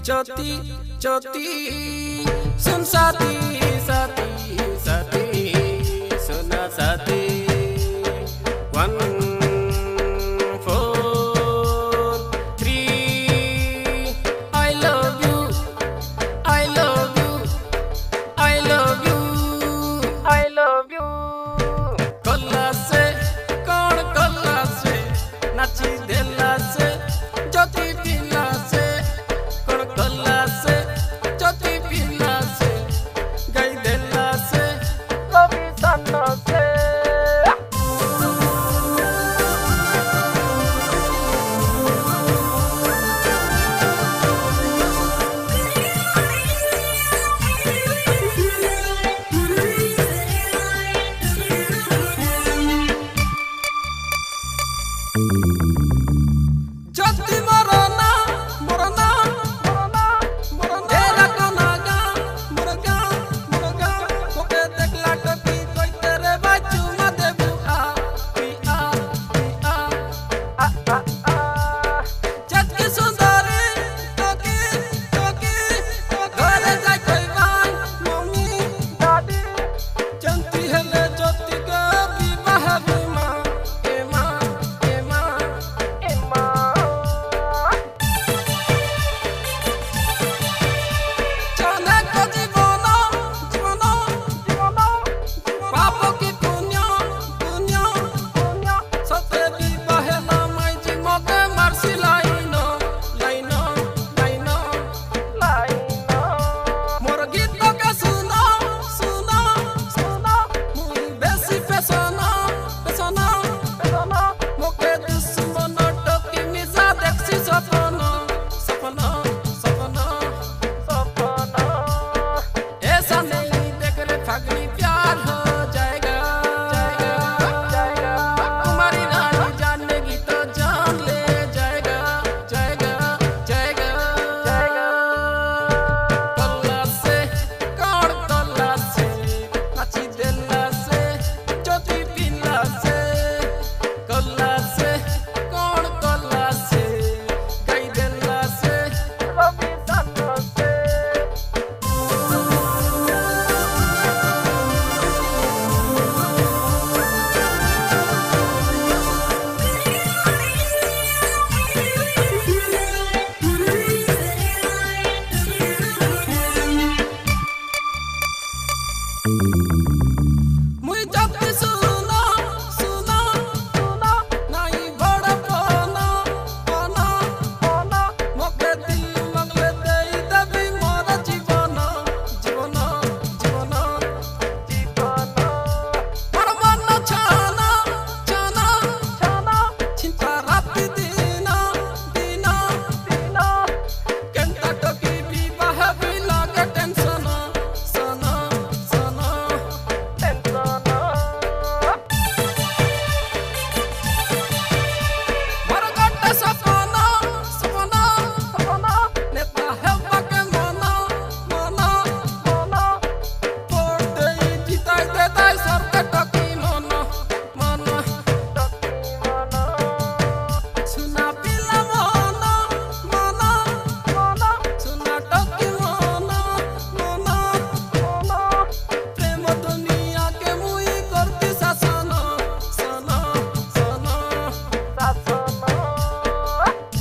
ज्योति ज्योति सुन साथी साथी साथी सुना साथी 1 4 3 I love you I love you I love you I love you कल्ला से कौन कल्ला से नाची देला से ज्योति पिला से कौन कल्ला से ज्योति पिला से गई देला से कभी सन्ना से ज्योति मरना मरना मरना मरना तेरा कोनागा मुर्गा मुर्गा कोके देखला टकी कोई तेरे बाजू में देबू आ जत के सुंदरी टकी टकी घरे जाय कोई भाई मम्मी दादी जनती हेले ज्योति के विवाह बीमा मुई ज्योति सुना सुना सुना नहीं बड़ा पाना पाना पाना मोके दिल मंगले देई देवी मोर जीवन जीवन जीवन जीवन मोर मन छाना छाना छाना चिंता राति दिना दिना दिना केंता टकी विवाह भी लागे टेंशन सना सना सपना सपना सपना नेता है बाके मना मना मना तोड़ दे जिताई देता सरकार टकी मना मना टकी मना सुना पिला मना मना मना सुना टकी मना मना मना प्रेम दुनिया के मुई करती शासन सना सना शासन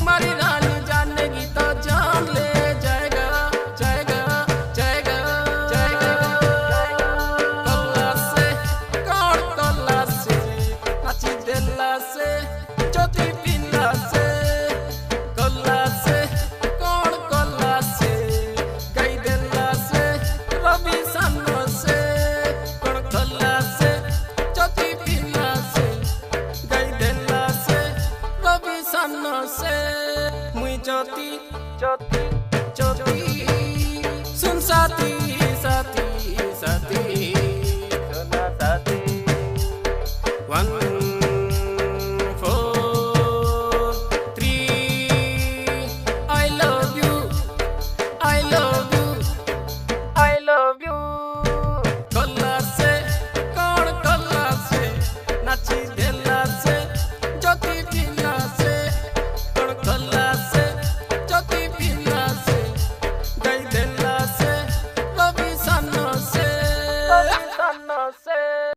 हमारी रानी जानेगी तो जान ले जाएगा जाएगा जाएगा जाएगा कल्ला से कौन कल्ला से नाची देला से ज्योति पिला से कल्ला से कौन कल्ला से गई देला से रवि सन्नो से कौन कल्ला से ज्योति पिला से गई देला से रवि सन्नो से मुई ज्योति ज्योति ज्योति सुन साथी साथी साथी